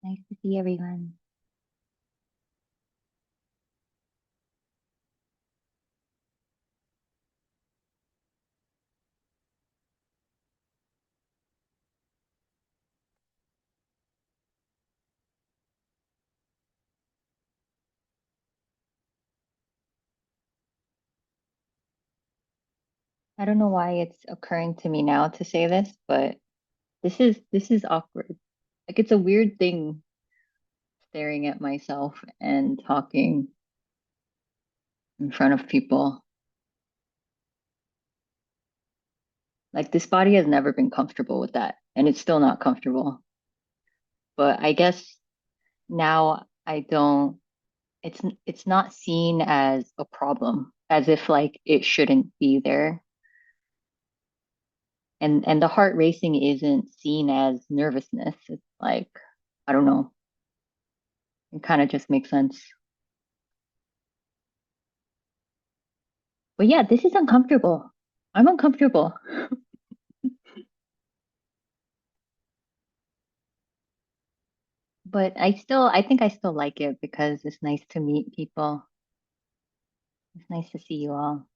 Nice to see everyone. I don't know why it's occurring to me now to say this, but this is awkward. Like it's a weird thing staring at myself and talking in front of people. Like this body has never been comfortable with that, and it's still not comfortable. But I guess now I don't it's not seen as a problem, as if like it shouldn't be there. And the heart racing isn't seen as nervousness. It's like I don't know. It kind of just makes sense. But yeah, this is uncomfortable. I'm uncomfortable. But I think I still like it because it's nice to meet people. It's nice to see you all.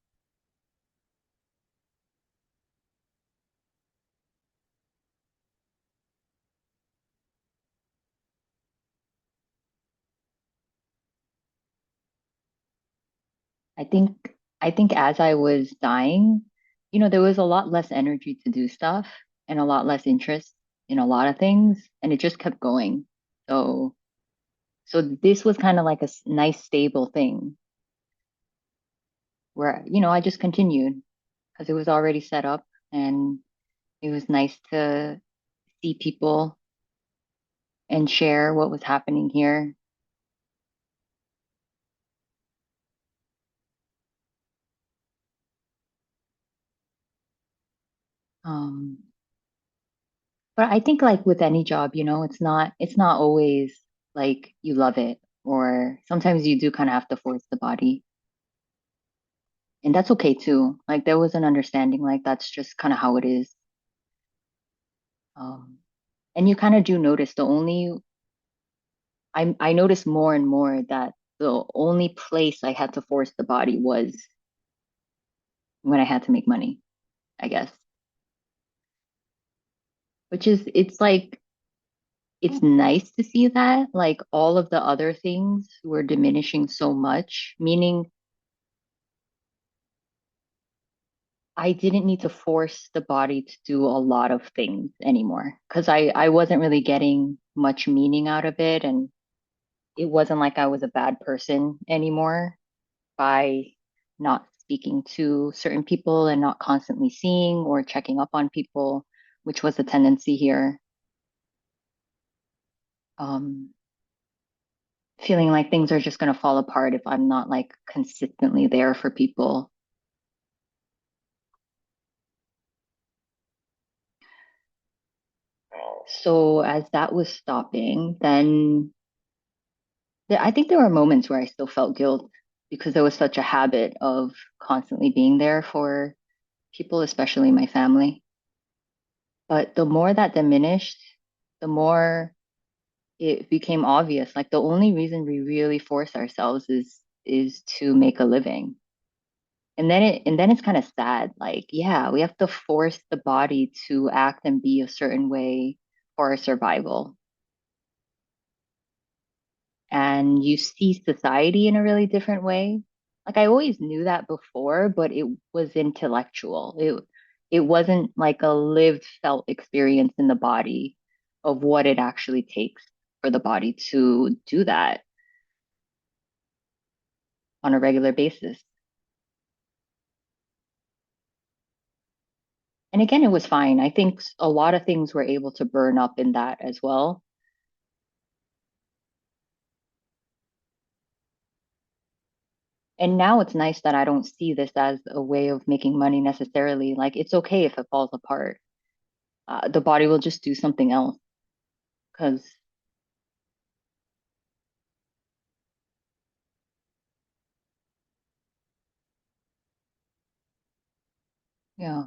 I think, I think as I was dying, there was a lot less energy to do stuff and a lot less interest in a lot of things, and it just kept going. So, so this was kind of like a nice stable thing where, I just continued because it was already set up and it was nice to see people and share what was happening here. Um, but I think like with any job, it's not always like you love it, or sometimes you do kind of have to force the body. And that's okay too. Like there was an understanding, like that's just kind of how it is. Um, and you kind of do notice I noticed more and more that the only place I had to force the body was when I had to make money, I guess. Which is it's like it's nice to see that like all of the other things were diminishing so much, meaning I didn't need to force the body to do a lot of things anymore because I wasn't really getting much meaning out of it, and it wasn't like I was a bad person anymore by not speaking to certain people and not constantly seeing or checking up on people, which was a tendency here. Um, Feeling like things are just going to fall apart if I'm not like consistently there for people. So as that was stopping, then I think there were moments where I still felt guilt because there was such a habit of constantly being there for people, especially my family. But the more that diminished, the more it became obvious. Like the only reason we really force ourselves is to make a living. And then it's kind of sad. Like, yeah, we have to force the body to act and be a certain way for our survival. And you see society in a really different way. Like I always knew that before, but it was intellectual. It wasn't like a lived felt experience in the body of what it actually takes for the body to do that on a regular basis. And again, it was fine. I think a lot of things were able to burn up in that as well. And now it's nice that I don't see this as a way of making money necessarily. Like it's okay if it falls apart. The body will just do something else because, yeah.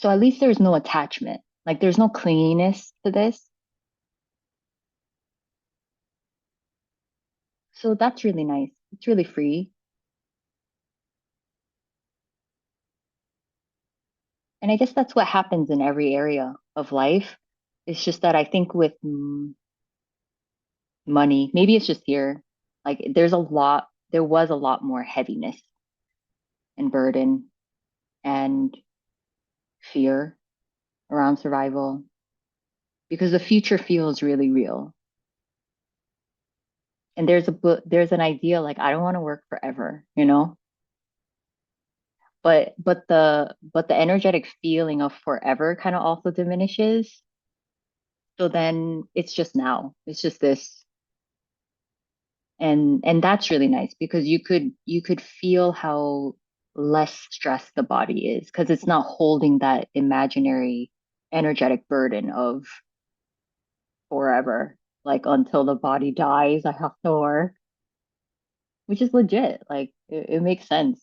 So at least there's no attachment. Like there's no clinginess to this. So that's really nice. It's really free. And I guess that's what happens in every area of life. It's just that I think with money, maybe it's just here, like there was a lot more heaviness and burden and fear around survival because the future feels really real. And there's an idea like I don't want to work forever, you know? But the energetic feeling of forever kind of also diminishes. So then it's just now. It's just this. And that's really nice because you could feel how less stressed the body is because it's not holding that imaginary energetic burden of forever, like until the body dies, I have to work, which is legit. Like it makes sense.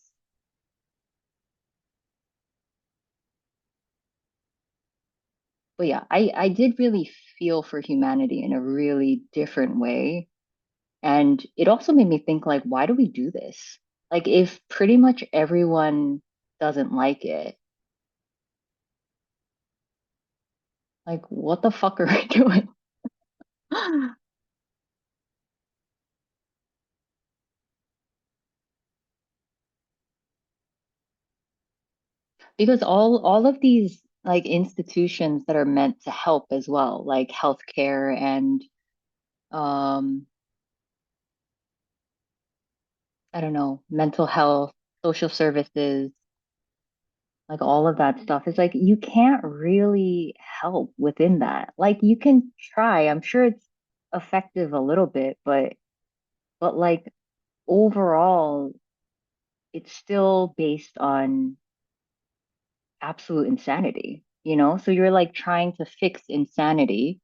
But yeah, I did really feel for humanity in a really different way. And it also made me think like, why do we do this? Like if pretty much everyone doesn't like it, like what the fuck are we doing? Because all of these like institutions that are meant to help as well, like healthcare and um I don't know, mental health, social services, like all of that stuff is like you can't really help within that. Like you can try, I'm sure it's effective a little bit, but like overall it's still based on absolute insanity, you know? So you're like trying to fix insanity,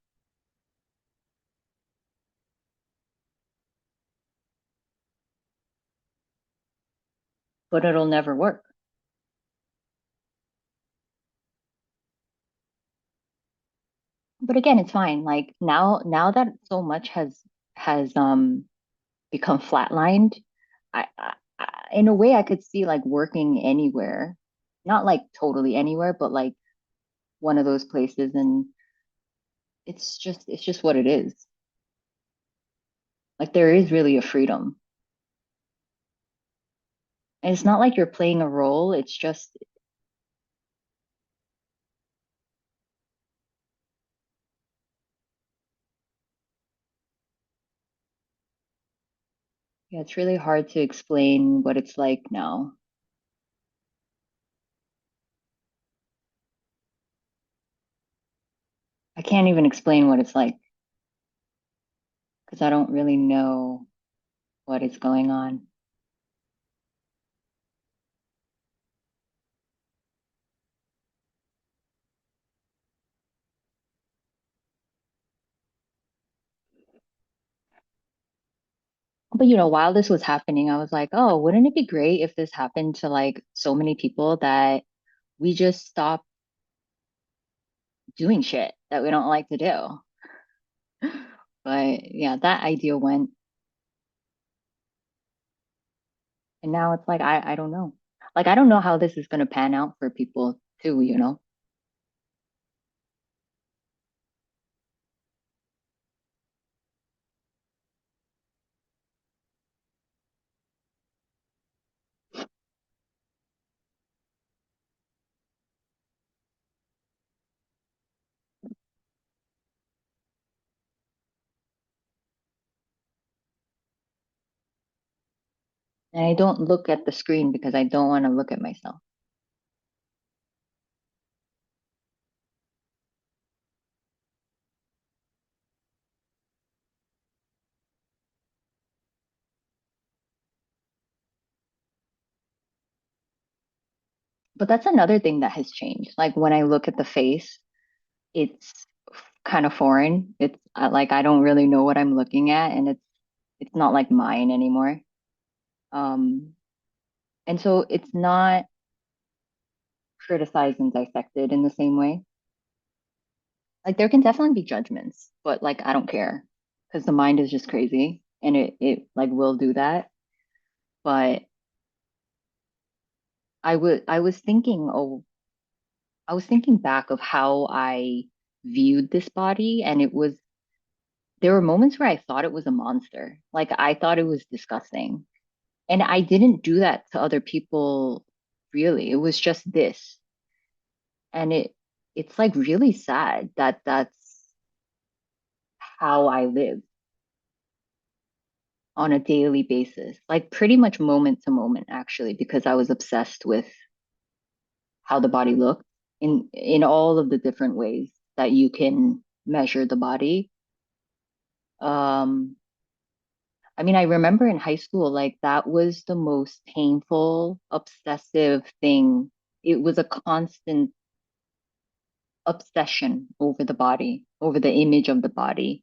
but it'll never work. But again, it's fine. Like now that so much has become flatlined, in a way I could see like working anywhere, not like totally anywhere, but like one of those places, and it's just what it is. Like there is really a freedom. And it's not like you're playing a role. It's just, yeah, it's really hard to explain what it's like now. I can't even explain what it's like because I don't really know what is going on. But while this was happening, I was like, oh, wouldn't it be great if this happened to like so many people that we just stop doing shit that we don't like to do? But yeah, that idea went, and now it's like I don't know. Like I don't know how this is gonna pan out for people too, you know? And I don't look at the screen because I don't want to look at myself. But that's another thing that has changed. Like when I look at the face, it's kind of foreign. It's like I don't really know what I'm looking at, and it's not like mine anymore. Um, and so it's not. criticized and dissected in the same way. Like there can definitely be judgments, but like I don't care because the mind is just crazy and it like will do that. But I was thinking back of how I viewed this body, and there were moments where I thought it was a monster. Like I thought it was disgusting. And I didn't do that to other people really. It was just this. And it's like really sad that that's how I live on a daily basis. Like pretty much moment to moment actually, because I was obsessed with how the body looked in all of the different ways that you can measure the body. Um I mean, I remember in high school, like that was the most painful, obsessive thing. It was a constant obsession over the body, over the image of the body.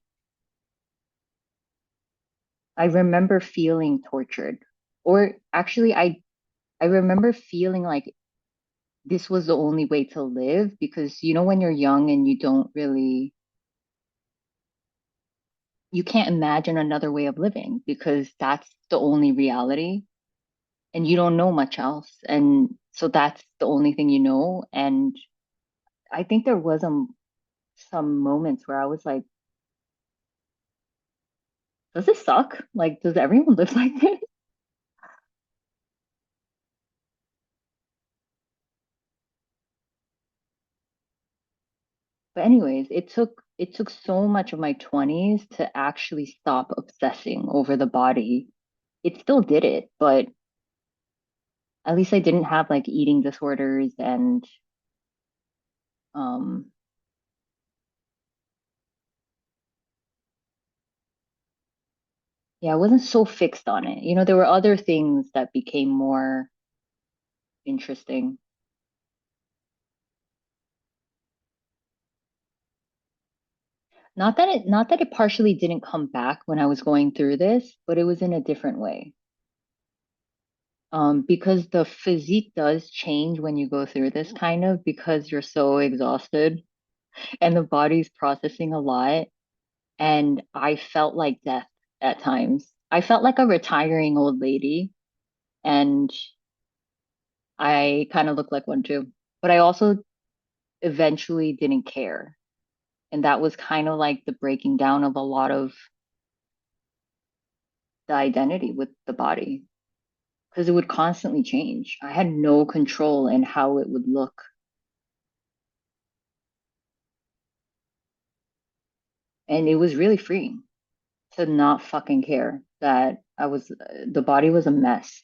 I remember feeling tortured. Or actually, I remember feeling like this was the only way to live because when you're young and you can't imagine another way of living because that's the only reality and you don't know much else. And so that's the only thing you know. And I think there was some moments where I was like, does this suck? Like, does everyone live like this? But anyways, it took so much of my 20s to actually stop obsessing over the body. It still did it, but at least I didn't have like eating disorders and um yeah, I wasn't so fixed on it. There were other things that became more interesting. Not that it partially didn't come back when I was going through this, but it was in a different way. Because the physique does change when you go through this kind of because you're so exhausted and the body's processing a lot. And I felt like death at times. I felt like a retiring old lady, and I kind of looked like one too. But I also eventually didn't care. And that was kind of like the breaking down of a lot of the identity with the body because it would constantly change. I had no control in how it would look. And it was really freeing to not fucking care that the body was a mess,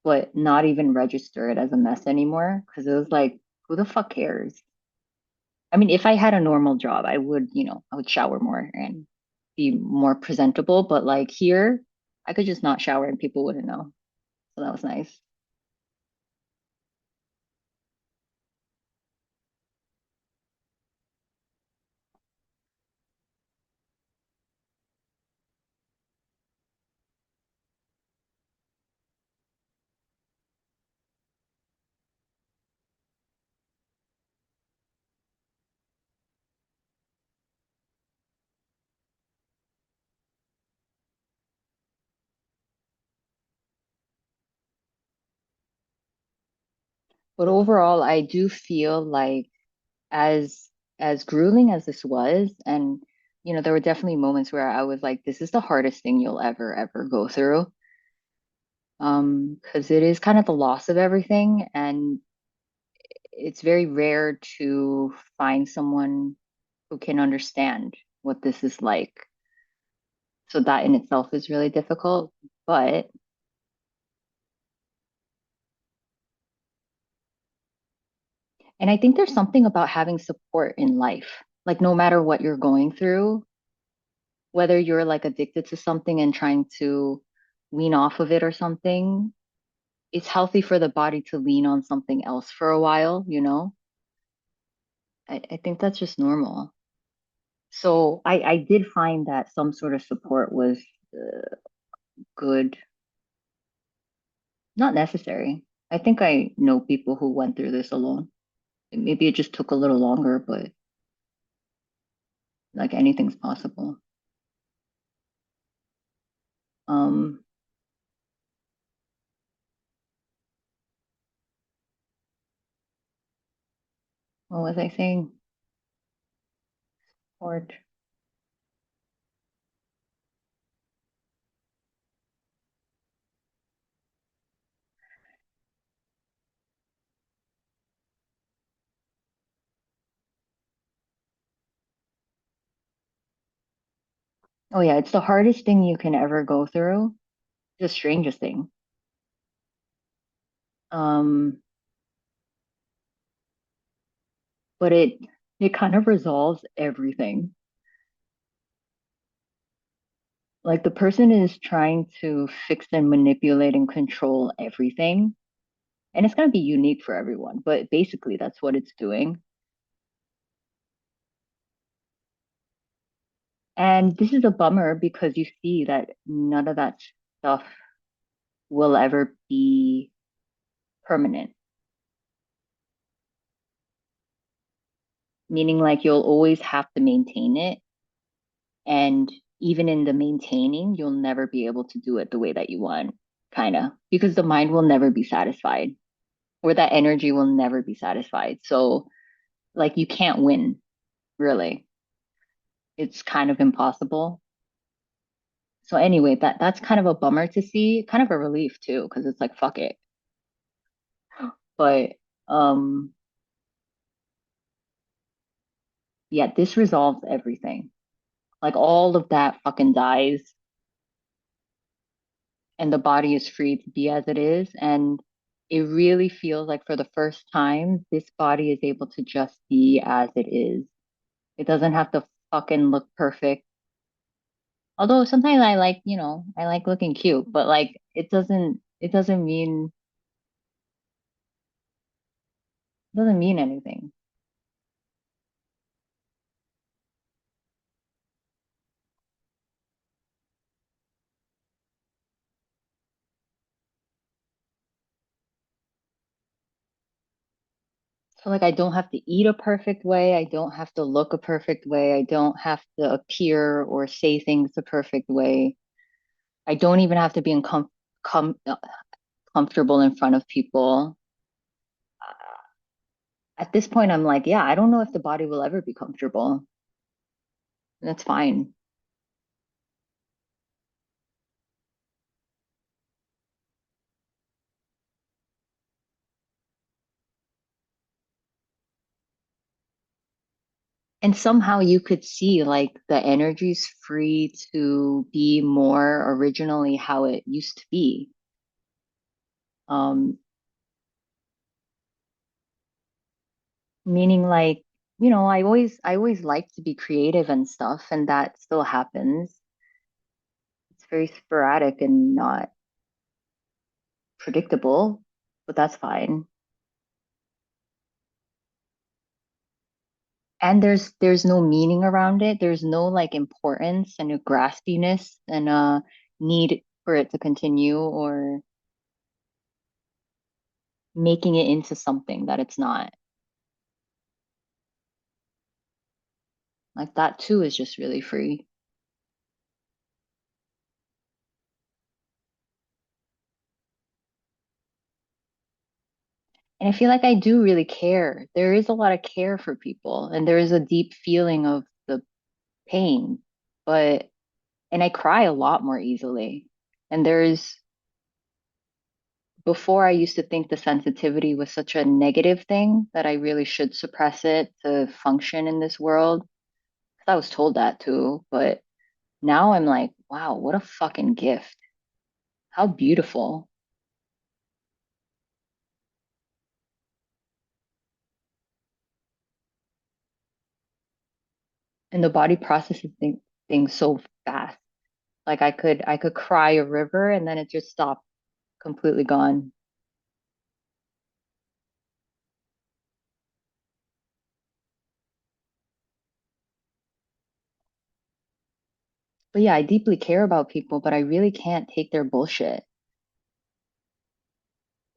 but not even register it as a mess anymore because it was like, who the fuck cares? I mean, if I had a normal job, I would shower more and be more presentable, but like here, I could just not shower and people wouldn't know. So that was nice. But overall, I do feel like as as grueling as this was, and there were definitely moments where I was like, this is the hardest thing you'll ever go through. Because it is kind of the loss of everything, and it's very rare to find someone who can understand what this is like. So that in itself is really difficult. But, and I think there's something about having support in life. Like no matter what you're going through, whether you're like addicted to something and trying to wean off of it or something, it's healthy for the body to lean on something else for a while. I think that's just normal. So I did find that some sort of support was good, not necessary. I think I know people who went through this alone. Maybe it just took a little longer, but like anything's possible. Um, what was I saying? Port. Oh yeah, it's the hardest thing you can ever go through. The strangest thing. Um, but it kind of resolves everything. Like the person is trying to fix and manipulate and control everything. And it's going to be unique for everyone, but basically that's what it's doing. And this is a bummer because you see that none of that stuff will ever be permanent, meaning like you'll always have to maintain it. And even in the maintaining, you'll never be able to do it the way that you want, kind of, because the mind will never be satisfied or that energy will never be satisfied. So, like, you can't win, really. It's kind of impossible. So anyway, that's kind of a bummer to see, kind of a relief too, because it's like fuck it. But um yeah, this resolves everything. Like all of that fucking dies and the body is free to be as it is. And it really feels like for the first time, this body is able to just be as it is. It doesn't have to fucking look perfect. Although sometimes I like, I like looking cute, but like it doesn't mean anything. So like I don't have to eat a perfect way. I don't have to look a perfect way. I don't have to appear or say things a perfect way. I don't even have to be com comfortable in front of people. At this point, I'm like, yeah, I don't know if the body will ever be comfortable. That's fine. And somehow you could see like the energy's free to be more originally how it used to be. Um, Meaning like, I always like to be creative and stuff, and that still happens. It's very sporadic and not predictable, but that's fine. And there's no meaning around it. There's no like importance and a graspiness and a need for it to continue or making it into something that it's not. Like that too is just really free. And I feel like I do really care. There is a lot of care for people and there is a deep feeling of the pain, but and I cry a lot more easily. And before I used to think the sensitivity was such a negative thing that I really should suppress it to function in this world. 'Cause I was told that too, but now I'm like, wow, what a fucking gift. How beautiful. And the body processes things so fast. Like I could cry a river and then it just stopped, completely gone. But yeah, I deeply care about people, but I really can't take their bullshit.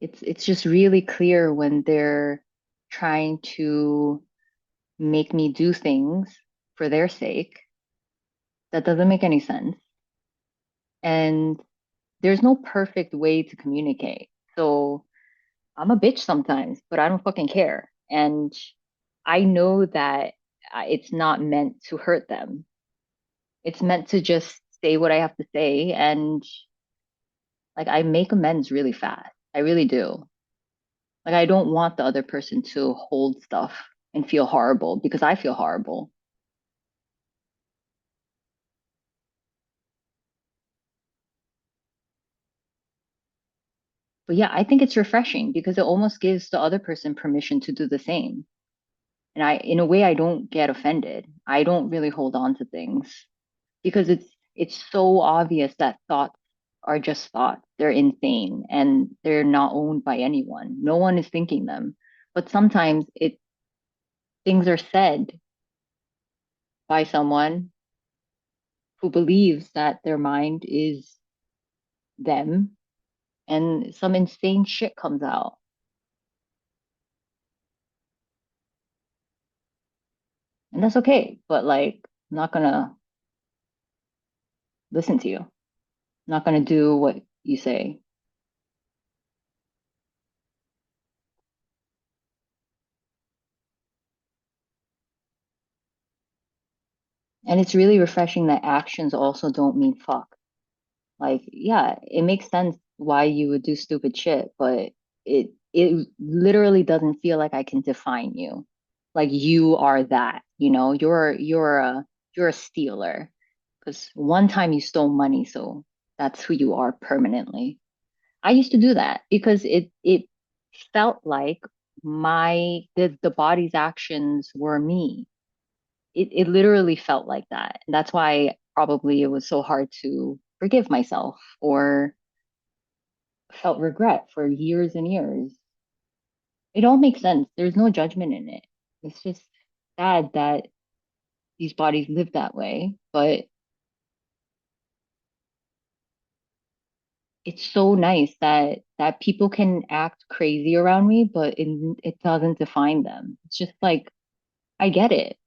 It's just really clear when they're trying to make me do things for their sake that doesn't make any sense. And there's no perfect way to communicate. So I'm a bitch sometimes, but I don't fucking care. And I know that it's not meant to hurt them. It's meant to just say what I have to say. And like, I make amends really fast. I really do. Like, I don't want the other person to hold stuff and feel horrible because I feel horrible. But yeah, I think it's refreshing because it almost gives the other person permission to do the same. And in a way, I don't get offended. I don't really hold on to things because it's so obvious that thoughts are just thoughts. They're insane and they're not owned by anyone. No one is thinking them. But sometimes things are said by someone who believes that their mind is them and some insane shit comes out. And that's okay. But like, I'm not gonna listen to you. I'm not gonna do what you say. And it's really refreshing that actions also don't mean fuck. Like, yeah, it makes sense why you would do stupid shit, but it literally doesn't feel like I can define you. Like you are that, you're a stealer. Because one time you stole money, so that's who you are permanently. I used to do that because it felt like the body's actions were me. It literally felt like that. And that's why probably it was so hard to forgive myself or felt regret for years and years. It all makes sense. There's no judgment in it. It's just sad that these bodies live that way, but it's so nice that people can act crazy around me, but it doesn't define them. It's just like I get it.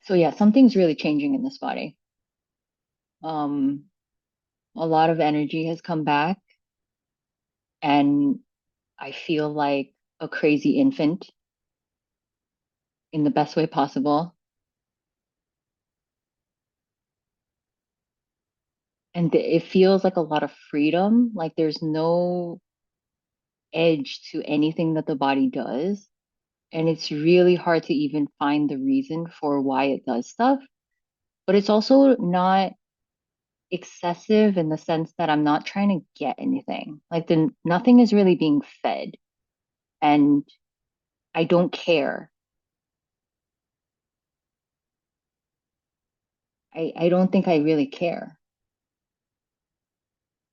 So yeah, something's really changing in this body. Um, a lot of energy has come back, and I feel like a crazy infant in the best way possible. And it feels like a lot of freedom. Like there's no edge to anything that the body does. And it's really hard to even find the reason for why it does stuff. But it's also not excessive in the sense that I'm not trying to get anything. Like nothing is really being fed. And I don't care. I don't think I really care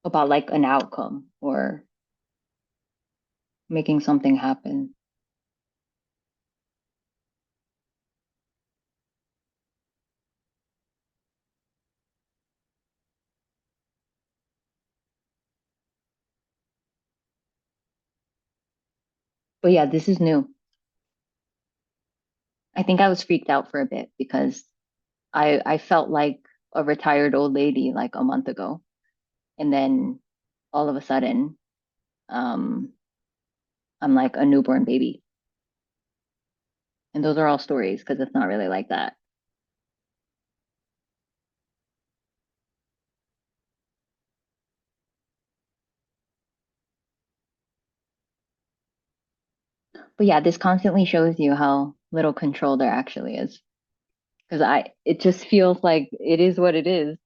about like an outcome or making something happen. But yeah, this is new. I think I was freaked out for a bit because I felt like a retired old lady like a month ago. And then all of a sudden, um, I'm like a newborn baby. And those are all stories because it's not really like that. But yeah, this constantly shows you how little control there actually is. Because it just feels like it is what it is.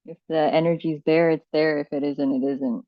If the energy's there, it's there. If it isn't, it isn't.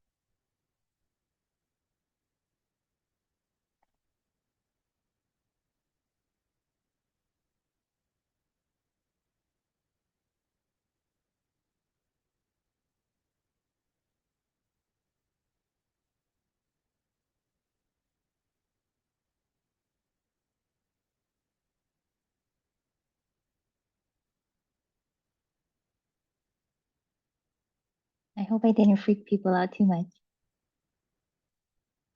hope I didn't freak people out too much.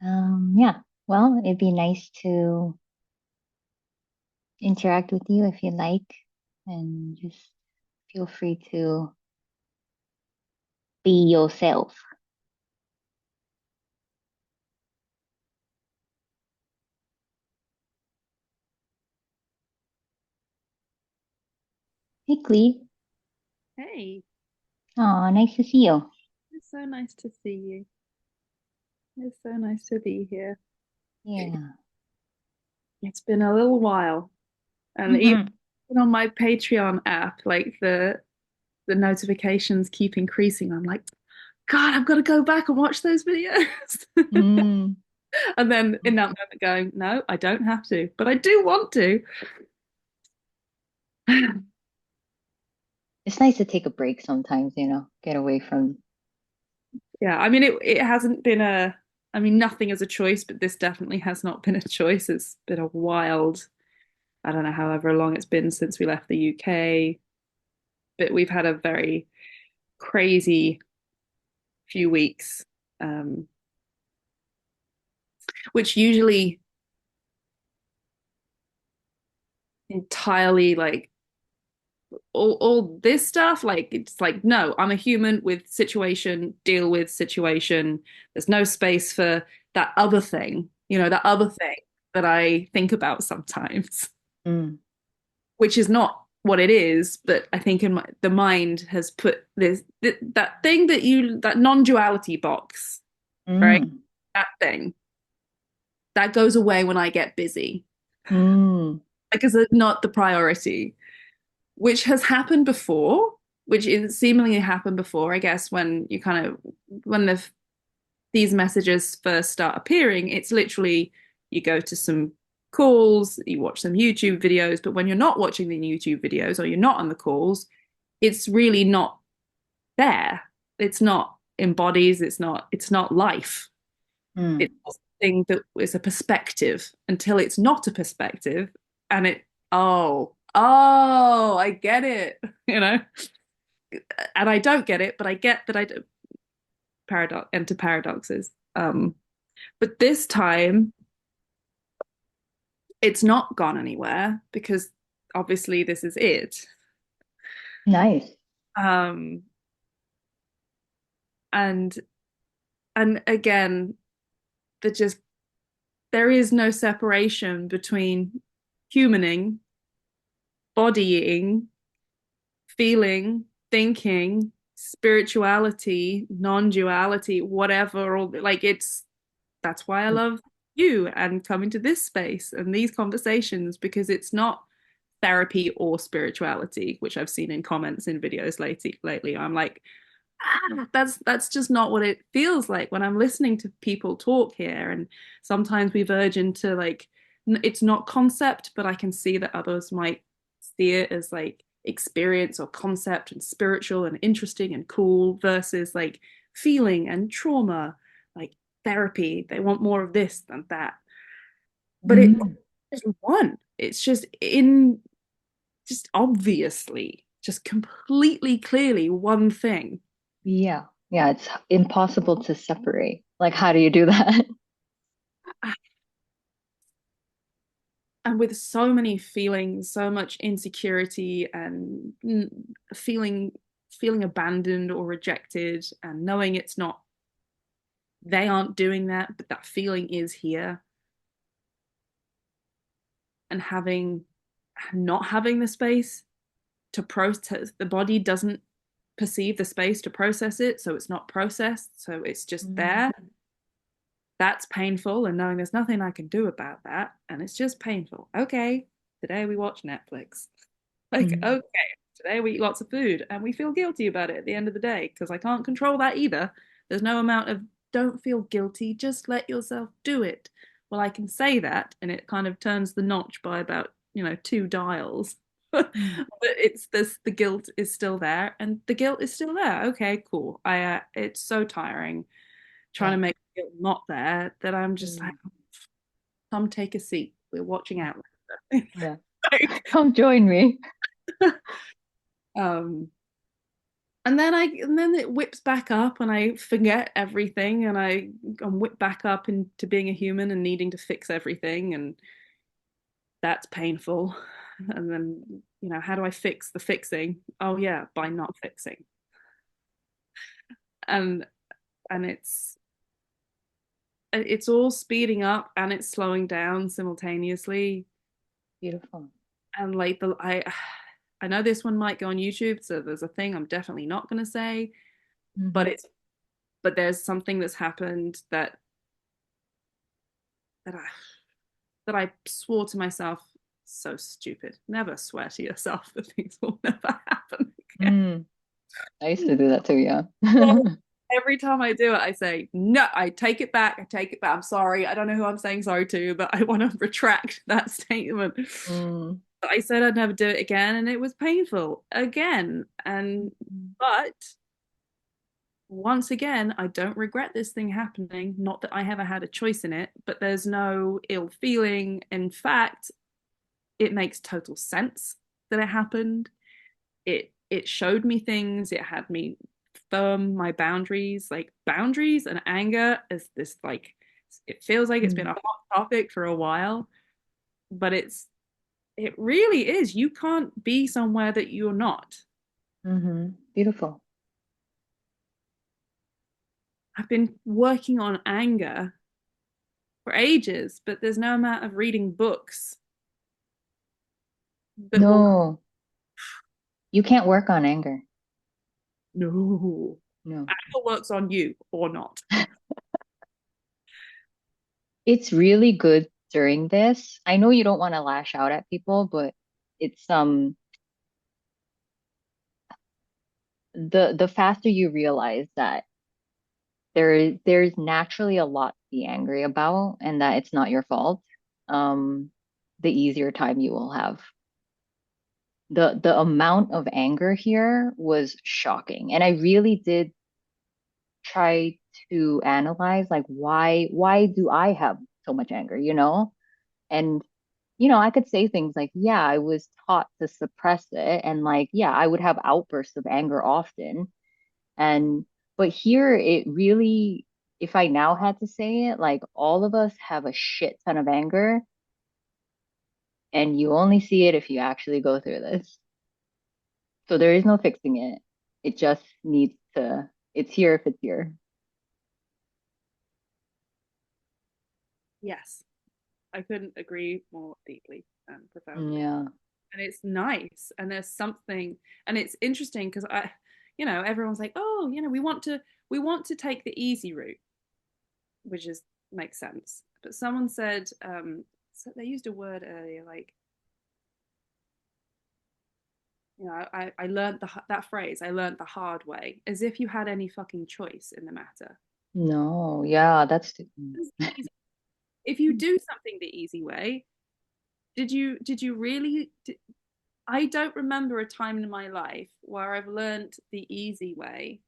Yeah. Well, it'd be nice to interact with you if you like, and just feel free to be yourself. Hey, Clee. Hey, Oh, nice to see you. it's so nice to see you. It's so nice to be here. Yeah. It's been a little while, and even Mm-hmm. on my Patreon app, like the notifications keep increasing. I'm like, God, I've got to go back and watch those videos. Mm. And then in that moment, going, no, I don't have to, but I do want to. It's nice to take a break sometimes, get away from. Yeah, I mean, it hasn't been I mean, nothing is a choice, but this definitely has not been a choice. It's been a wild, I don't know, however long it's been since we left the UK, but we've had a very crazy few weeks, um, which usually entirely like all this stuff. Like it's like, no, I'm a human with situation, deal with situation. There's no space for that other thing, that other thing that I think about sometimes, Mm. which is not what it is. But I think the mind has put that thing that non-duality box, right? Mm. That thing that goes away when I get busy Mm. because it's not the priority, which has happened before, which is seemingly happened before, I guess, when you kind of when these messages first start appearing, it's literally you go to some calls, you watch some YouTube videos, but when you're not watching the YouTube videos or you're not on the calls, it's really not there. It's not embodies, it's not life. Mm. It's something that is a perspective until it's not a perspective and I get it, you know, and I don't get it, but I get that I do enter paradoxes. But this time it's not gone anywhere because obviously this is it. Nice. Um, and and again, the just there is no separation between humaning, bodying, feeling, thinking, spirituality, non-duality, whatever. Or like that's why I love you and coming to this space and these conversations because it's not therapy or spirituality, which I've seen in comments in videos lately. I'm like, that's just not what it feels like when I'm listening to people talk here. And sometimes we verge into like it's not concept, but I can see that others might see it as like experience or concept and spiritual and interesting and cool versus like feeling and trauma, like therapy. They want more of this than that. But it's Mm. just one. It's just obviously, just completely clearly one thing. Yeah. Yeah, it's impossible to separate. Like, how do you do that? And with so many feelings, so much insecurity and feeling abandoned or rejected and knowing it's not they aren't doing that, but that feeling is here and having not having the space to process the body doesn't perceive the space to process it, so it's not processed, so it's just Mm. there. That's painful, and knowing there's nothing I can do about that, and it's just painful. Okay, today we watch Netflix. Like, Mm. okay, today we eat lots of food, and we feel guilty about it at the end of the day because I can't control that either. There's no amount of don't feel guilty, just let yourself do it. Well, I can say that, and it kind of turns the notch by about, two dials. But Mm. it's this the guilt is still there, and the guilt is still there. Okay, cool. It's so tiring trying to Yeah. make it not there that I'm just like, Mm. come take a seat. We're watching Mm. out. Yeah. Like, Come join me. um, And then it whips back up and I forget everything and I'm whipped back up into being a human and needing to fix everything, and that's painful. And then, how do I fix the fixing? Oh yeah, by not fixing. And and it's all speeding up and it's slowing down simultaneously. Beautiful. And like I know this one might go on YouTube, so there's a thing I'm definitely not going to say, but Hmm. there's something that's happened that I that I swore to myself, so stupid. Never swear to yourself that things will never happen again. Mm. I used to do that too, yeah. Well, every time I do it, I say, no, I take it back. I take it back. I'm sorry. I don't know who I'm saying sorry to, but I want to retract that statement. Mm. I said I'd never do it again, and it was painful again. But once again, I don't regret this thing happening. Not that I ever had a choice in it, but there's no ill feeling. In fact, it makes total sense that it happened. It showed me things. It had me firm my boundaries. Like boundaries and anger is this like it feels like it's been a Mm. hot topic for a while, but it really is. You can't be somewhere that you're not. Hmm. Beautiful. I've been working on anger for ages, but there's no amount of reading books that will. No, you can't work on anger. No. No. Anger works on you or not. It's really good during this. I know you don't want to lash out at people, but it's the faster you realize that there's naturally a lot to be angry about and that it's not your fault, um, the easier time you will have. The amount of anger here was shocking. And I really did try to analyze like why do I have so much anger, you know? And I could say things like, yeah, I was taught to suppress it. And like, yeah, I would have outbursts of anger often. And, but here it really, if I now had to say it, like all of us have a shit ton of anger and you only see it if you actually go through this. So there is no fixing it. It just needs to, it's here if it's here. Yes, I couldn't agree more deeply and profoundly. Yeah. And it's nice. And there's something, and it's interesting because everyone's like, oh, we want to take the easy route, which is makes sense. But someone said, so they used a word earlier, like, I learned that phrase, I learned the hard way, as if you had any fucking choice in the matter. No, yeah, that's If you do something the easy way, did you really? I don't remember a time in my life where I've learned the easy way,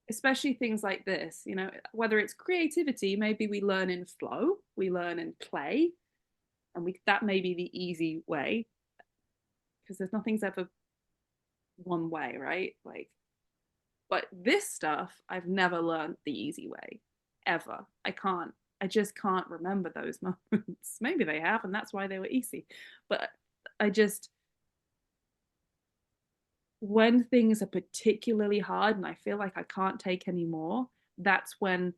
especially things like this, whether it's creativity, maybe we learn in flow, we learn in play, and we that may be the easy way because there's nothing's ever one way, right? Like, but this stuff I've never learned the easy way ever. I just can't remember those moments. Maybe they have, and that's why they were easy. But I just, when things are particularly hard and I feel like I can't take any more, that's when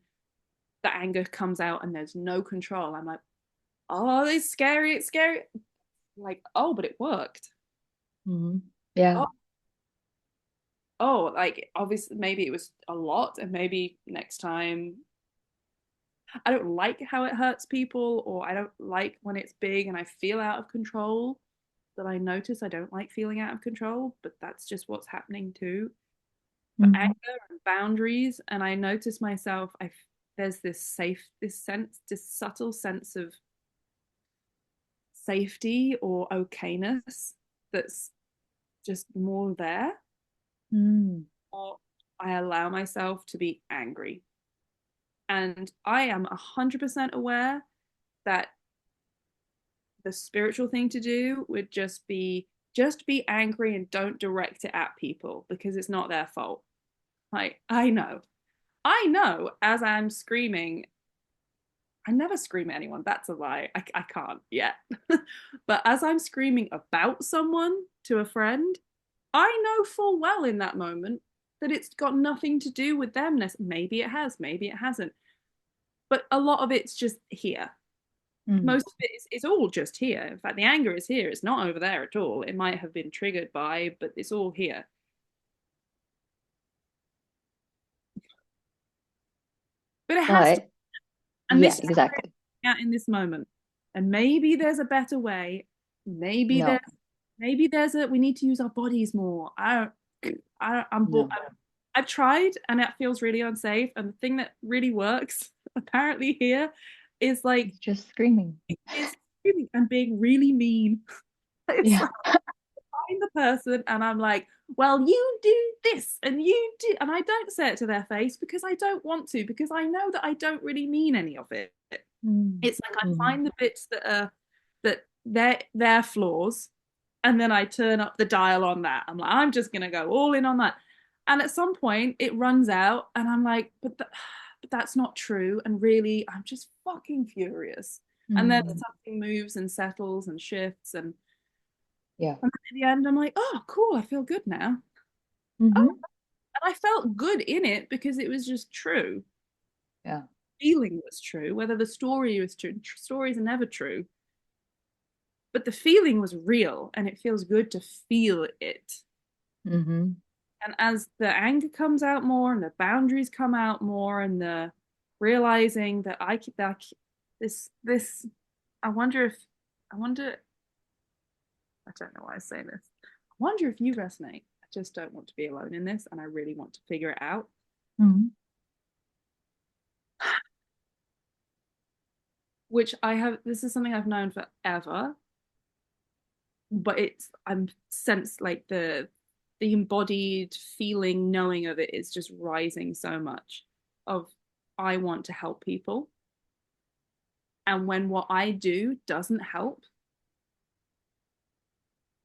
the anger comes out and there's no control. I'm like, oh, it's scary, it's scary. Like, oh, but it worked. Mhm. Yeah. Oh, oh, like obviously maybe it was a lot, and maybe next time I don't like how it hurts people, or I don't like when it's big and I feel out of control. That I notice I don't like feeling out of control, but that's just what's happening too. But Mhm. anger and boundaries, and I notice myself, there's this subtle sense of safety or okayness that's just more there, Mm. or I allow myself to be angry. And I am 100% aware that the spiritual thing to do would just be just be angry and don't direct it at people because it's not their fault. Like, I know as I'm screaming, I never scream at anyone. That's a lie. I can't yet. But as I'm screaming about someone to a friend, I know full well in that moment that it's got nothing to do with them. Maybe it has, maybe it hasn't. But a lot of it's just here. Mm. Most of it is all just here. In fact, the anger is here. It's not over there at all. It might have been triggered by, but it's all here. But it has to. But And yeah, this is exactly. at in this moment. And maybe there's a better way. Maybe there's No, we need to use our bodies more. I'm bored. no. I've tried and it feels really unsafe. And the thing that really works apparently here is like It's just screaming. is screaming and being really mean. It's Yeah. like I'm the person and I'm like, well, you do this and you do, and I don't say it to their face because I don't want to, because I know that I don't really mean any of it. Mm. It's like I Mm. find the bits that they're flaws, and then I turn up the dial on that. I'm like, I'm just gonna go all in on that. And at some point it runs out, and I'm like, but that's not true. And really, I'm just fucking furious. And then Mm. something moves and settles and shifts, Yeah. and then at the end, I'm like, oh, cool, I feel good now. Oh, Hmm. and I felt good in it because it was just true. Yeah. Feeling was true, whether the story was true. Stories are never true, but the feeling was real and it feels good to feel it. Hmm. And as the anger comes out more and the boundaries come out more and the realizing that this I wonder if I wonder I don't know why I say this. I wonder if you resonate. I just don't want to be alone in this and I really want to figure it out. Hmm. Which I have this is something I've known forever, but I'm sense like the embodied feeling knowing of it is just rising so much of I want to help people, and when what I do doesn't help,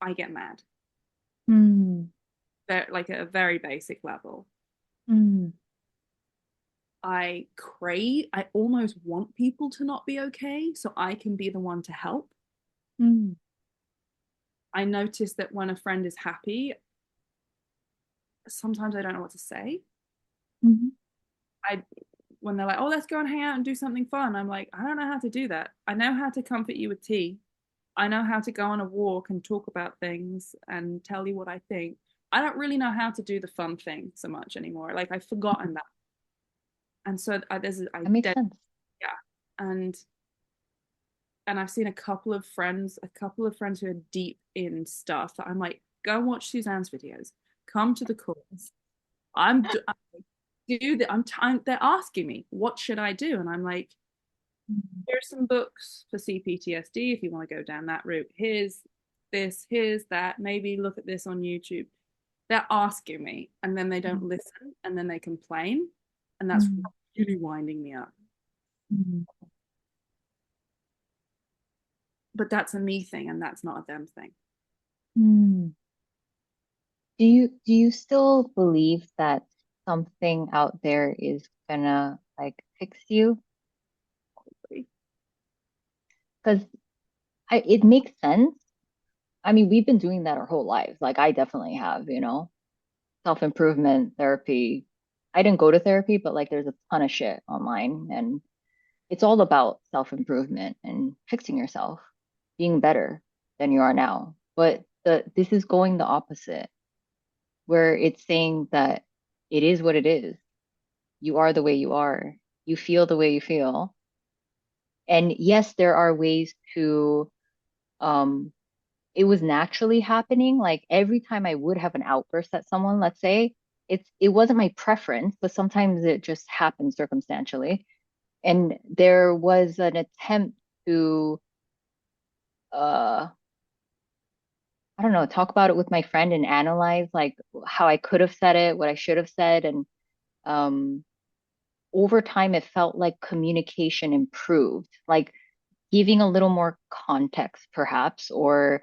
I get mad. Mm. They're like at a very basic level. Mm. I almost want people to not be okay so I can be the one to help. Mm. I notice that when a friend is happy, sometimes I don't know what to say. Mhm. I When they're like, "Oh, let's go and hang out and do something fun," I'm like, "I don't know how to do that. I know how to comfort you with tea. I know how to go on a walk and talk about things and tell you what I think. I don't really know how to do the fun thing so much anymore. Like I've forgotten that." And so I That makes dead sense. yeah, and I've seen a couple of friends who are deep in stuff that I'm like, go and watch Suzanne's videos, come to the calls. I do that. They're asking me, what should I do? And I'm like, Mhm. here's some books for CPTSD if you want to go down that route. Here's this, here's that. Maybe look at this on YouTube. They're asking me, and then they don't listen, and then they complain, and that's Mhm. really winding me up. Mhm. But that's a me thing, and that's not a them thing. Mm. Do you still believe that something out there is gonna like fix you? Because it makes sense. I mean, we've been doing that our whole lives. Like I definitely have, self-improvement therapy. I didn't go to therapy, but like there's a ton of shit online and it's all about self-improvement and fixing yourself, being better than you are now. But this is going the opposite, where it's saying that it is what it is. You are the way you are. You feel the way you feel. And yes, there are ways to um it was naturally happening. Like every time I would have an outburst at someone, let's say, it wasn't my preference, but sometimes it just happened circumstantially. And there was an attempt to uh I don't know, talk about it with my friend and analyze like how I could have said it, what I should have said. And um over time it felt like communication improved, like giving a little more context perhaps, or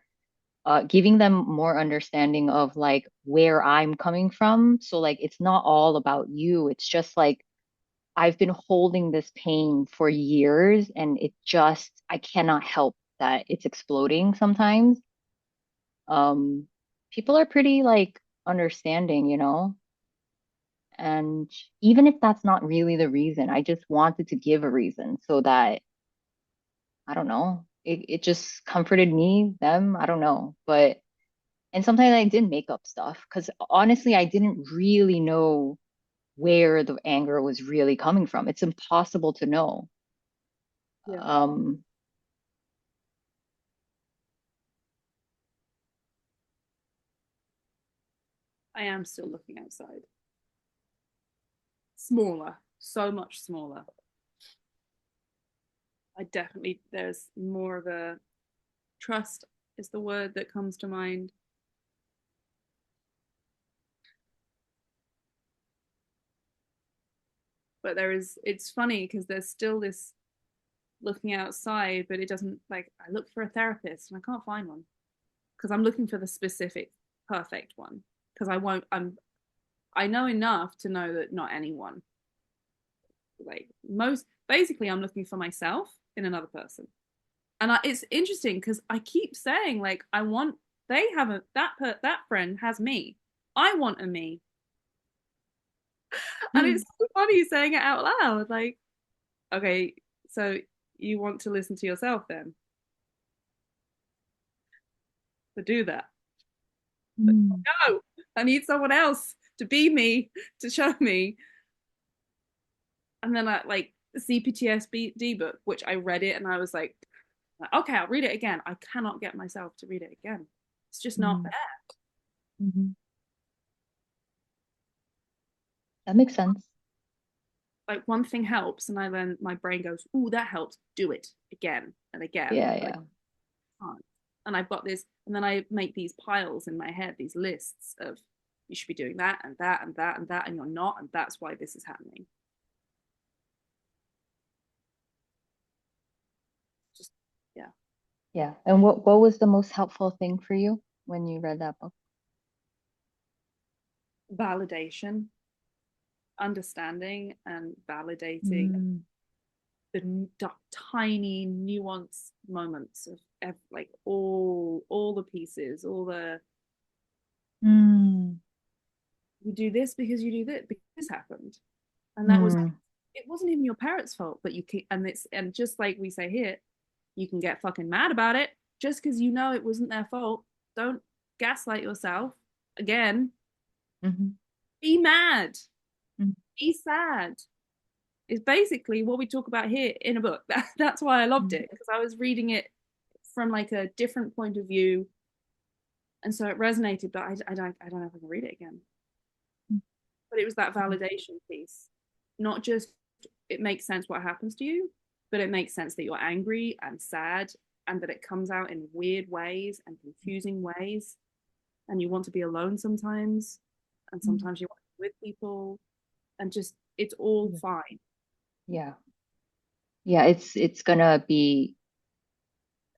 giving them more understanding of like where I'm coming from. So like it's not all about you. It's just like I've been holding this pain for years and it just I cannot help that it's exploding sometimes. Um, People are pretty like understanding, you know? And even if that's not really the reason, I just wanted to give a reason so that I don't know. It just comforted me, them, I don't know. But and sometimes I did make up stuff because honestly, I didn't really know where the anger was really coming from. It's impossible to know. Yeah, Um, I am still looking outside. Smaller, so much smaller. I definitely, there's more of a trust is the word that comes to mind. But there is, it's funny because there's still this looking outside, but it doesn't like, I look for a therapist and I can't find one because I'm looking for the specific perfect one because I won't, I know enough to know that not anyone, like most, basically, I'm looking for myself in another person. And it's interesting because I keep saying like I want they have a that friend has me. I want a me, and it's so funny saying it out loud. Like, okay, so you want to listen to yourself then, to do that. But mm, no, I need someone else to be me to show me. And then I like the CPTSD book, which I read it and I was like, okay, I'll read it again. I cannot get myself to read it again. It's just not mm, there. mhm. That makes sense. Like one thing helps and I then my brain goes, "Oh, that helps, do it again and again," Yeah, but yeah. I can't. And I've got this, and then I make these piles in my head, these lists of you should be doing that and that and that and that and you're not, and that's why this is happening. Just yeah. Yeah. And what was the most helpful thing for you when you read that book? Validation, understanding and validating Mm, the tiny nuance moments of like all the pieces, all the mm, you do this because you do this because this happened, and that was mm, it wasn't even your parents' fault, but you can, and it's and just like we say here, you can get fucking mad about it just because you know it wasn't their fault. Don't gaslight yourself again. mhm, Be mad, mm, be sad. Is basically what we talk about here in a book. That's why I loved mm, it because I was reading it from like a different point of view, and so it resonated. But I don't know if I can read it again. mm, But it was that mm, validation piece, not just it makes sense what happens to you, but it makes sense that you're angry and sad and that it comes out in weird ways and confusing ways. And you want to be alone sometimes, and mm. sometimes you want to be with people, and just it's all Yeah. fine. Yeah. Yeah, it's gonna be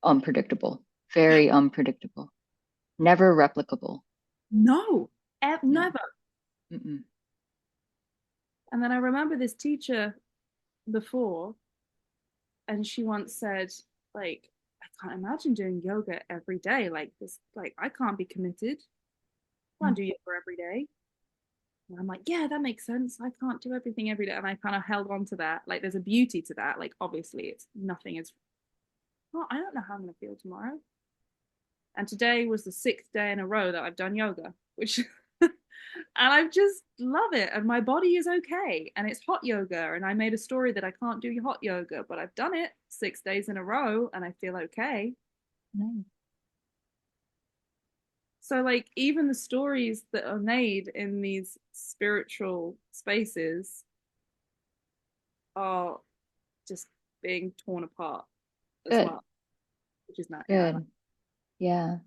unpredictable. Very unpredictable. Never replicable. No, No. never. Mm-mm. And then I remember this teacher before, and she once said, like, I can't imagine doing yoga every day like this. Like, I can't be committed. I can't Mm, do yoga every day. And I'm like, yeah, that makes sense. I can't do everything every day. And I kind of held on to that. Like, there's a beauty to that. Like, obviously, it's nothing is, well, I don't know how I'm going to feel tomorrow. And today was the sixth day in a row that I've done yoga, which, and I just love it. And my body is okay. And it's hot yoga. And I made a story that I can't do hot yoga, but I've done it 6 days in a row and I feel okay. nice. So, like, even the stories that are made in these spiritual spaces are just being torn apart as Good. well, which is not, yeah. Good. Yeah.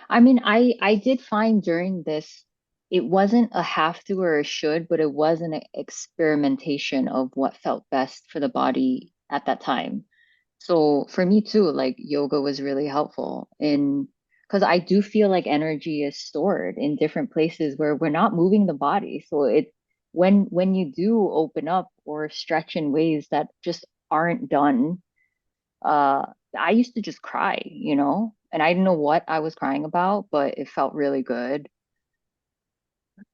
I mean, I did find during this, it wasn't a have to or a should, but it was an experimentation of what felt best for the body at that time. So for me too, like yoga was really helpful in because I do feel like energy is stored in different places where we're not moving the body. So it when you do open up or stretch in ways that just aren't done, uh, I used to just cry, and I didn't know what I was crying about, but it felt really good.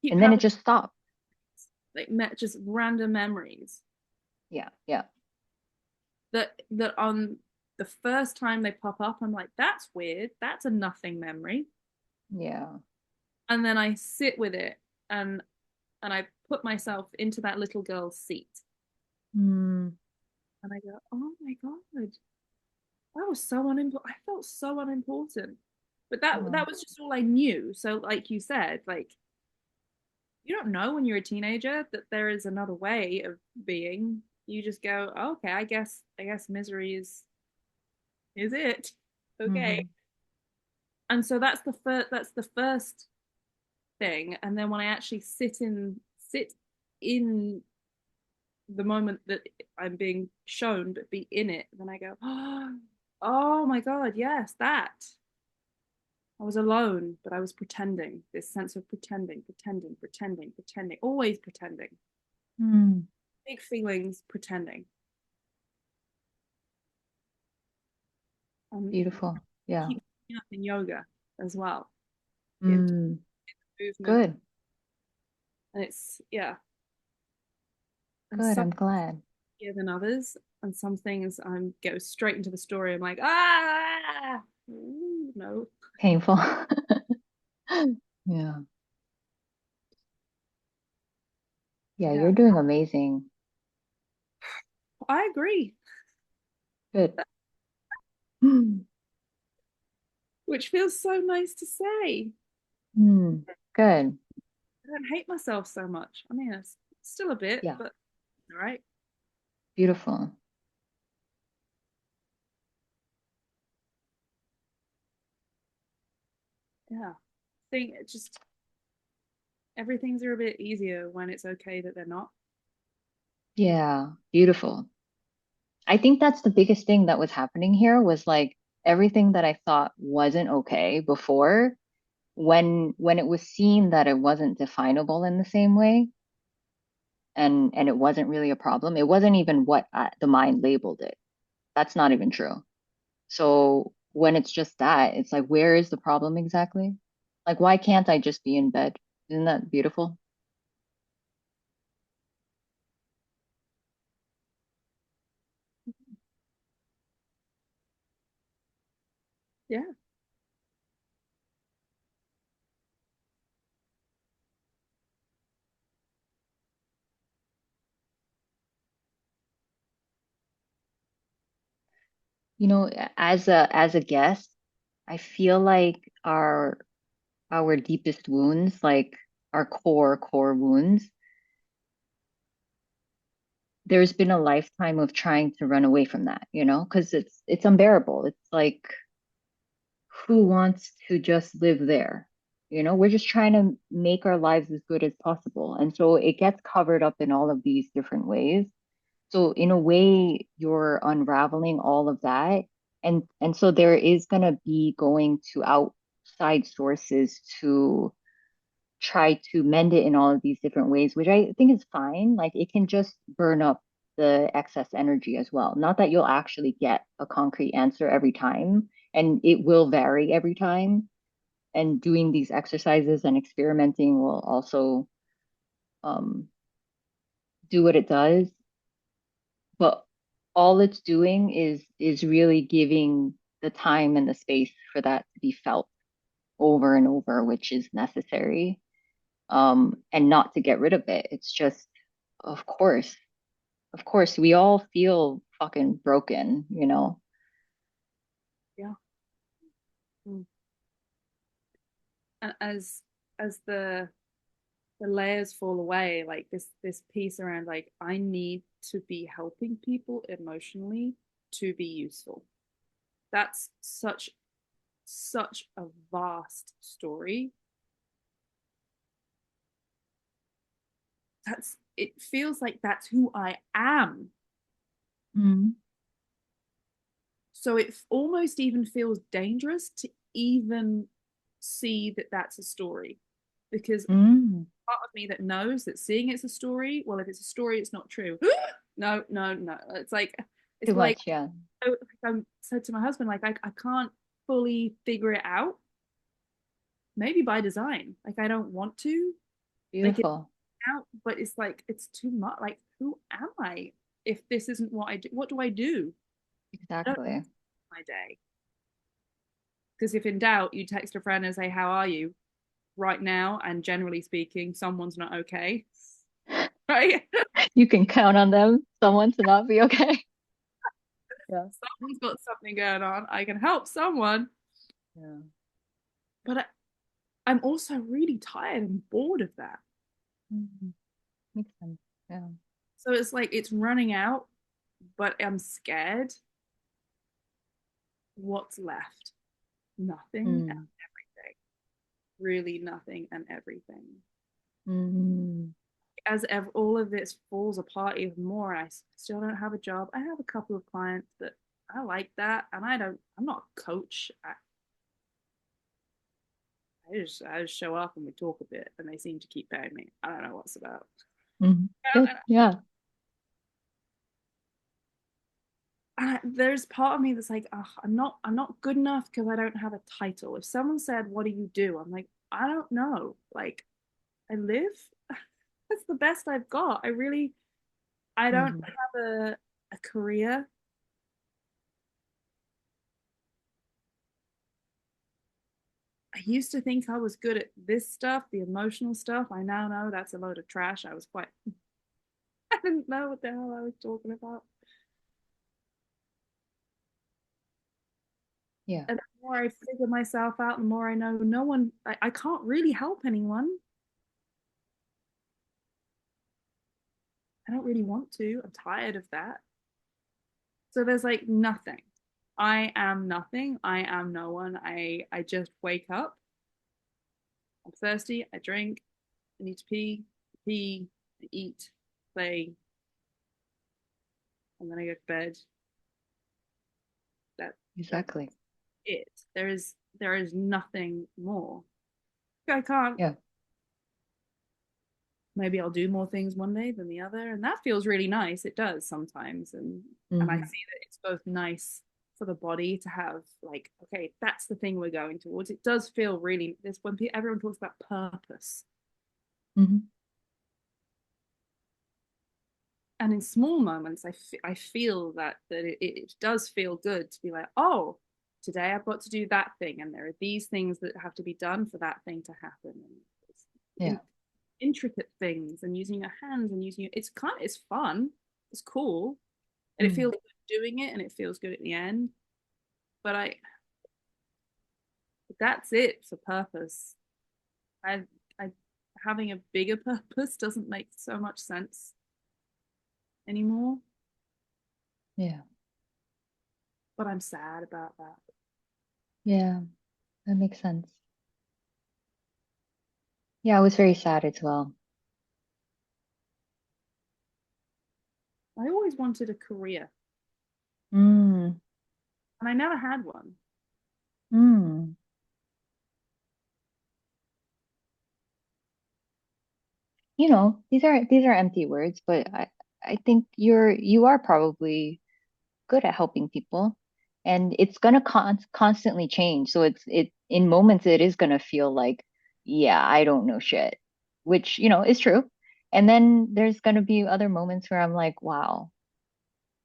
Keep And then it having just stopped. like just random memories Yeah, yeah, that on the first time they pop up, I'm like, that's weird. That's a nothing memory. yeah. And then I sit with it and I put myself into that little girl's seat. Mm, And I go, oh my God, that was so unimportant. I felt so unimportant. But that oh, was just all I knew. So like you said, like you don't know when you're a teenager that there is another way of being. You just go, oh, okay, I guess misery is it. Okay. hmm And so that's the first thing. And then when I actually sit in the moment that I'm being shown, but be in it, then I go, oh my God, yes, that. I was alone, but I was pretending. This sense of pretending, pretending, pretending, pretending, always pretending. mm, Big feelings, pretending. You beautiful. Yeah. keep up in yoga as well. The Mm, movement, good, and it's yeah. And good. some I'm glad. easier than others, and some things I'm go straight into the story. I'm like, ah, ooh, no, Painful. Yeah. Yeah, yeah, you're doing amazing. I agree. Good. Mm, Which feels so nice to say. good. I don't hate myself so much. I mean, it's still a bit, Yeah, but all right. beautiful. Yeah. I think it just everything's are a bit easier when it's okay that they're not. Yeah, beautiful. I think that's the biggest thing that was happening here was like everything that I thought wasn't okay before, when it was seen that it wasn't definable in the same way, and it wasn't really a problem. It wasn't even what the mind labeled it. That's not even true. So when it's just that, it's like, where is the problem exactly? Like, why can't I just be in bed? Isn't that beautiful? Yeah. As a guest, I feel like our deepest wounds, like our core wounds, there's been a lifetime of trying to run away from that, because it's unbearable. It's like, who wants to just live there? We're just trying to make our lives as good as possible. And so it gets covered up in all of these different ways. So in a way, you're unraveling all of that. And so there is gonna be going to outside sources to try to mend it in all of these different ways, which I think is fine. Like it can just burn up the excess energy as well. Not that you'll actually get a concrete answer every time, and it will vary every time. And doing these exercises and experimenting will also um, do what it does. But all it's doing is really giving the time and the space for that to be felt over and over, which is necessary. And not to get rid of it. It's just, of course, of course, we all feel fucking broken. Yeah. Mm. And as the layers fall away, like this piece around like I need to be helping people emotionally to be useful. That's such a vast story. That's it feels like that's who I am. Mm. So it almost even feels dangerous to even see that that's a story because Mm. part of me that knows that seeing it's a story, well, if it's a story, it's not true. No, no, no. It's Too like much, yeah. I said to my husband, like I can't fully figure it out. Maybe by design. Like I don't want to. Like it's Beautiful. out, but it's like it's too much. Like who am I if this isn't what I do? What do I do? I don't Exactly. know my day. Because if in doubt, you text a friend and say, "How are you?" Right now, and generally speaking, someone's not okay. Right? You can count on them, someone to not be okay. Yeah. Someone's got something going on. I can help someone, Yeah. but I'm also really tired and bored of that. Mhm. Makes sense. Yeah. So it's like it's running out, but I'm scared. What's left? Nothing and Mm. everything. Really nothing and everything. Mm. As all of this falls apart even more, and I still don't have a job. I have a couple of clients that I like that, and I'm not a coach. I just show up and we talk a bit, and they seem to keep paying me. I don't know what's about. Mhm. Good. Yeah. There's part of me that's like, oh, I'm not good enough because I don't have a title. If someone said, "What do you do?" I'm like, I don't know. Like, I live. That's the best I've got. I don't Hmm. have a career. I used to think I was good at this stuff, the emotional stuff. I now know that's a load of trash. I didn't know what the hell I was talking about. Yeah. And the more I figure myself out, the more I know no one, I can't really help anyone. I don't really want to. I'm tired of that. So there's like nothing. I am nothing. I am no one. I just wake up. I'm thirsty. I drink. I need to pee, I eat, play, and then I go to bed. That's Exactly. it. There is nothing more. I can't. Yeah. Maybe I'll do more things one day than the other, and that feels really nice. It does sometimes, and I see Hmm. that it's both nice for the body to have like, okay, that's the thing we're going towards. It does feel really this when everyone talks about purpose, Hmm. and in small moments, I feel that it does feel good to be like, oh, today I've got to do that thing, and there are these things that have to be done for that thing to happen, and Yeah. intricate things, and using your hands and using it's fun, it's cool, and it Mm. feels good doing it, and it feels good at the end. But that's it for purpose. I having a bigger purpose doesn't make so much sense anymore. Yeah. But I'm sad about that. Yeah. That makes sense. Yeah, I was very sad as well. I always wanted a career, Mm. and I never had one. Mm. These are empty words, but I think you are probably good at helping people, and it's gonna constantly change. So it in moments it is gonna feel like, yeah, I don't know shit, which is true. And then there's gonna be other moments where I'm like, wow.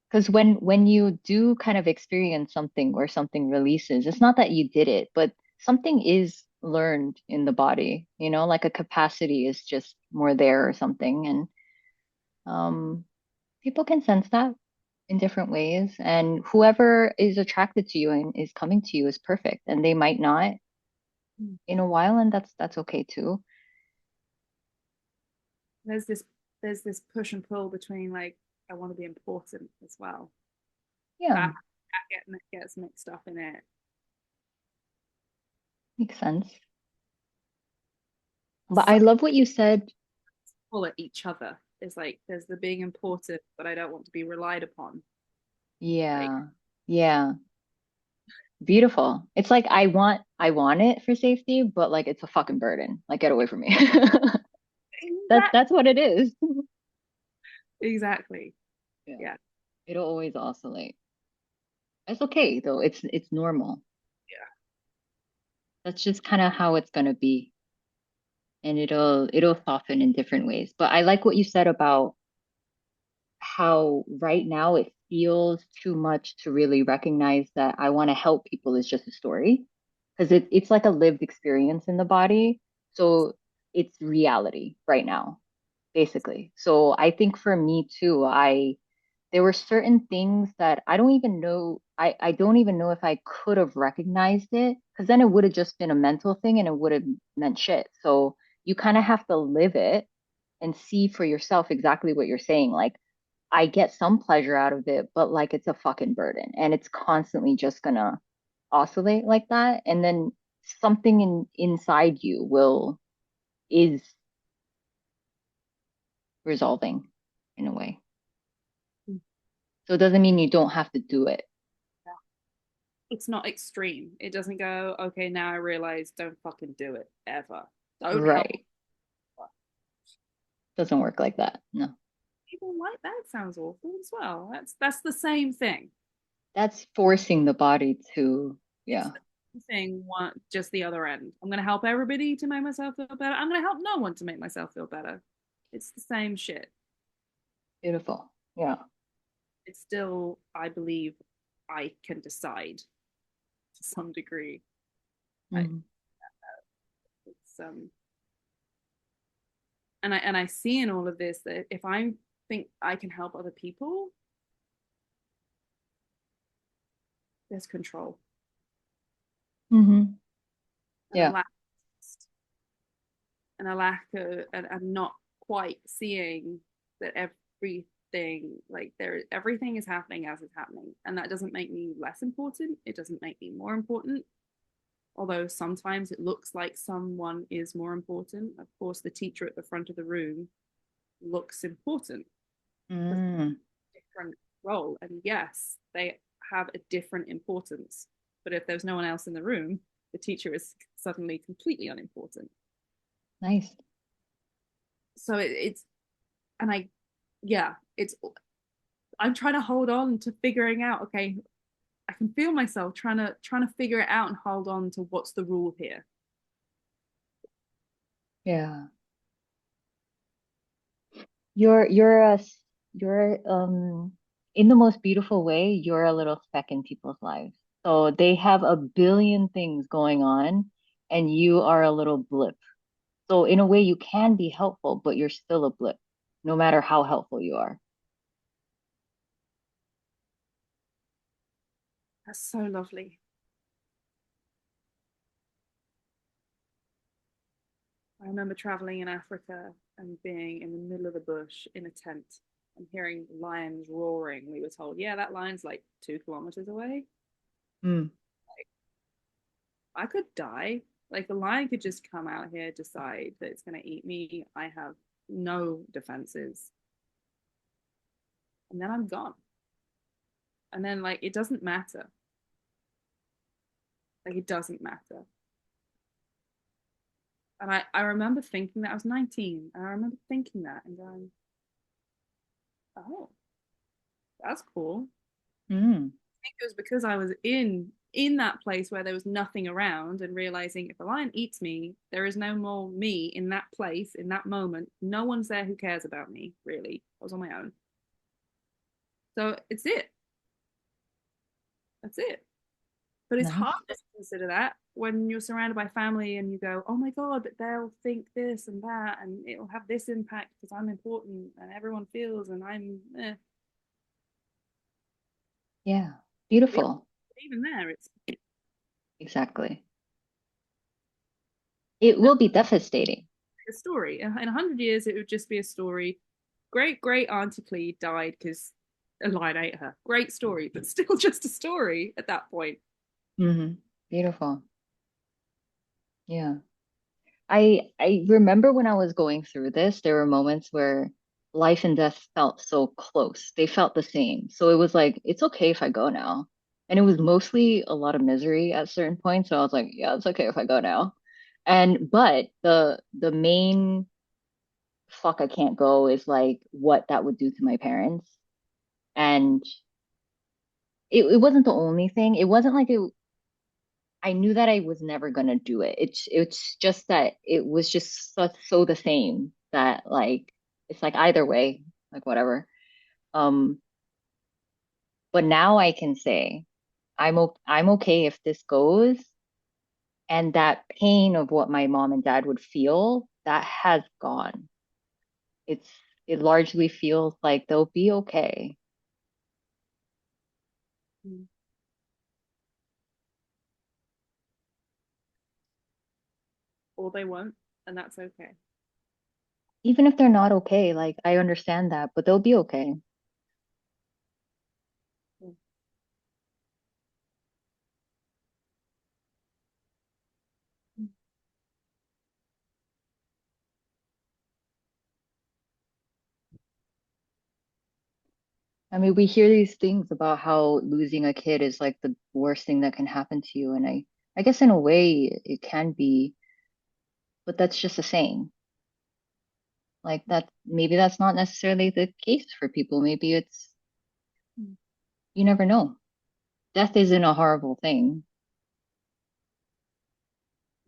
Because when you do kind of experience something where something releases, it's not that you did it, but something is learned in the body, like a capacity is just more there or something. And um, people can sense that in different ways. And whoever is attracted to you and is coming to you is perfect. And they might not in a while, and that's okay too. There's this there's this push and pull between like I want to be important as well. Yeah, That gets mixed up in it. makes sense. But I Some love what you said. pull at each other. It's like there's the being important, but I don't want to be relied upon. Like Yeah, yeah. Beautiful. It's like I want it for safety, but like it's a fucking burden. Like get away from me. Exactly. That's what it is. Exactly. Yeah. Yeah. It'll always oscillate. It's okay though. It's normal. Yeah. That's just kind of how it's gonna be. And it'll soften in different ways. But I like what you said about how right now it feels too much to really recognize that I want to help people is just a story. Because it's like a lived experience in the body. So it's reality right now, basically. So I think for me too, there were certain things that I don't even know if I could have recognized it, because then it would have just been a mental thing and it would have meant shit. So you kind of have to live it and see for yourself exactly what you're saying. Like I get some pleasure out of it, but like it's a fucking burden and it's constantly just gonna oscillate like that. And then something inside you will is resolving in a way. Mm. So it doesn't mean you don't have to do it. Yeah. It's not extreme. It doesn't go, okay, now I realize don't fucking do it ever. Don't help. Right. Doesn't work like that. No. People like that sounds awful as well. That's the same thing. That's forcing the body to, It's yeah, the same thing, just the other end. I'm gonna help everybody to make myself feel better. I'm gonna help no one to make myself feel better. It's the same shit. beautiful. Yeah. It's still, I believe, I can decide to some degree. I, Mhm. it's and I see in all of this that if I think I can help other people, there's control Hmm. and a Yeah. lack and a lack of and not quite seeing that everything like there everything is happening as it's happening, and that doesn't make me less important. It doesn't make me more important. Although sometimes it looks like someone is more important. Of course, the teacher at the front of the room looks important because Mm. different role. And yes, they have a different importance. But if there's no one else in the room, the teacher is suddenly completely unimportant. Nice. So it's, and yeah, I'm trying to hold on to figuring out, okay, I can feel myself trying to figure it out and hold on to what's the rule here. Yeah. You're you're in the most beautiful way, you're a little speck in people's lives. So they have a billion things going on and you are a little blip. So in a way you can be helpful, but you're still a blip, no matter how helpful you are. That's so lovely. I remember traveling in Africa and being in the middle of the bush in a tent and hearing lions roaring. We were told, yeah, that lion's like 2 kilometers away. Mm. I could die. Like the lion could just come out here, decide that it's going to eat me. I have no defenses. And then I'm gone. And then, like, it doesn't matter. Like, it doesn't matter. And I remember thinking that I was 19. And I remember thinking that and going, oh, that's cool. Mm. Think it was because I was in that place where there was nothing around and realizing if a lion eats me, there is no more me in that place, in that moment. No one's there who cares about me, really. I was on my own. So it's it. That's it. But it's hard Nice. to consider that when you're surrounded by family and you go, oh my God, but they'll think this and that, and it'll have this impact because I'm important and everyone feels and I'm Yeah. real. Beautiful. Even there, it's Exactly. It will be devastating. a story. In 100 years, it would just be a story. Great great Auntie Clee died because a lion ate her. Great story, but still just a story at that point. Hmm. Beautiful. Yeah. I remember when I was going through this, there were moments where life and death felt so close. They felt the same. So it was like, it's okay if I go now. And it was mostly a lot of misery at certain points. So I was like, yeah, it's okay if I go now. And but the main fuck I can't go is like what that would do to my parents. And it wasn't the only thing. It wasn't like it I knew that I was never gonna do it. It's just that it was just so the same that like it's like either way, like whatever. Um, but now I can say I'm okay if this goes, and that pain of what my mom and dad would feel, that has gone. It's it largely feels like they'll be okay. Mm. Or they won't, and that's okay. Even if they're not okay, like I understand that, but they'll be okay. Mm. I mean, we hear these things about how losing a kid is like the worst thing that can happen to you. And I guess in a way it can be, but that's just a saying. Like that, maybe that's not necessarily the case for people. Maybe it's, Mm. you never know. Death isn't a horrible thing.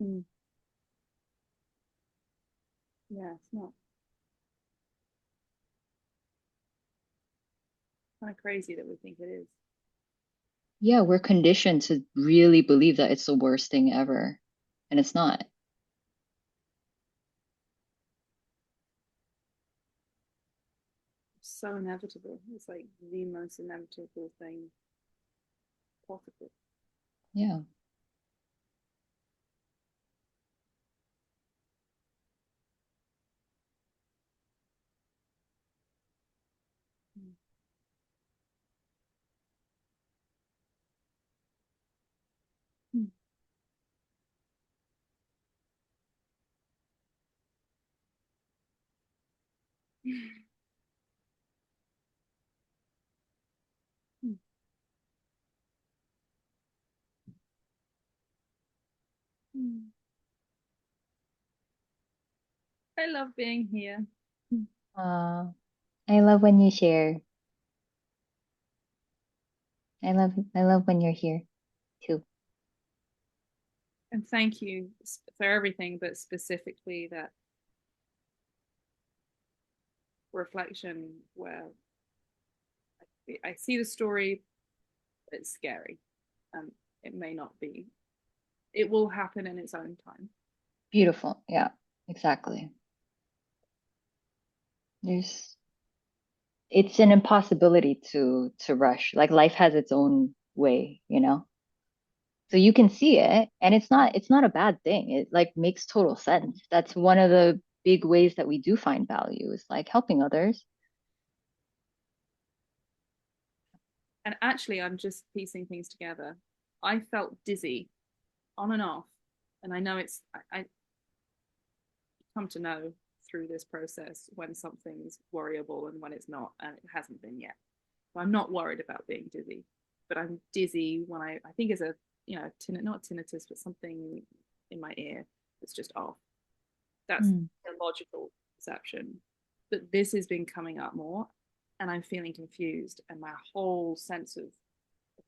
Mm. Yeah, it's not kind of crazy that we think it is. Yeah, we're conditioned to really believe that it's the worst thing ever. And it's not. It's so inevitable. It's like the most inevitable thing possible. Yeah. Mm. Mm. Mm. Mm. I love being here. Mm. I love when you share. I love when you're here too. And thank you for everything, but specifically that reflection where I see the story, but it's scary. And it may not be. It will happen in its own time. Beautiful. Yeah, exactly. There's it's an impossibility to rush. Like life has its own way, you know? So you can see it and it's not a bad thing. It like makes total sense. That's one of the big ways that we do find value is like helping others. And actually, I'm just piecing things together. I felt dizzy on and off. And I know I come to know through this process when something's worryable and when it's not, and it hasn't been yet. So I'm not worried about being dizzy, but I'm dizzy when I think it's a, not tinnitus, but something in my ear that's just off. That's Mm. a logical perception. But this has been coming up more, and I'm feeling confused, and my whole sense of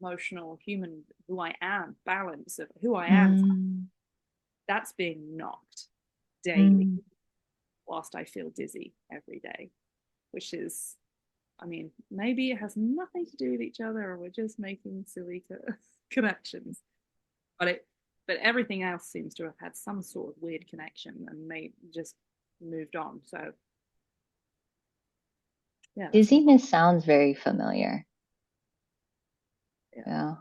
emotional, human, who I am, balance of who I am, Mm. that's being knocked daily Mm. whilst I feel dizzy every day, which is, I mean, maybe it has nothing to do with each other, or we're just making silly connections. But everything else seems to have had some sort of weird connection and made just moved on. So yeah, that's my, Dizziness sounds very familiar. yeah. Yeah.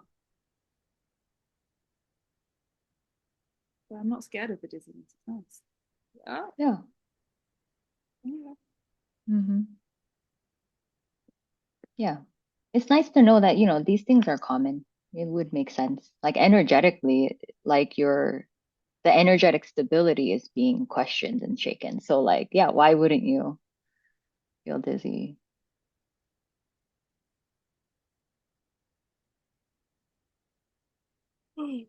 But I'm not scared of the dizziness. It's nice. Oh, Yeah. yeah. Hmm. Yeah. It's nice to know that, you know, these things are common. It would make sense. Like energetically, like the energetic stability is being questioned and shaken. So like, yeah, why wouldn't you feel dizzy? I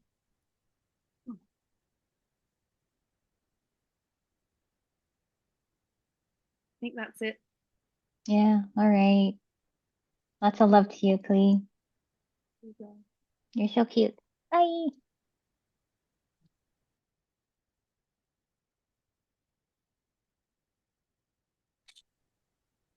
think that's it. Yeah, all right. Lots of love to you, Klee. You're so cute. Bye.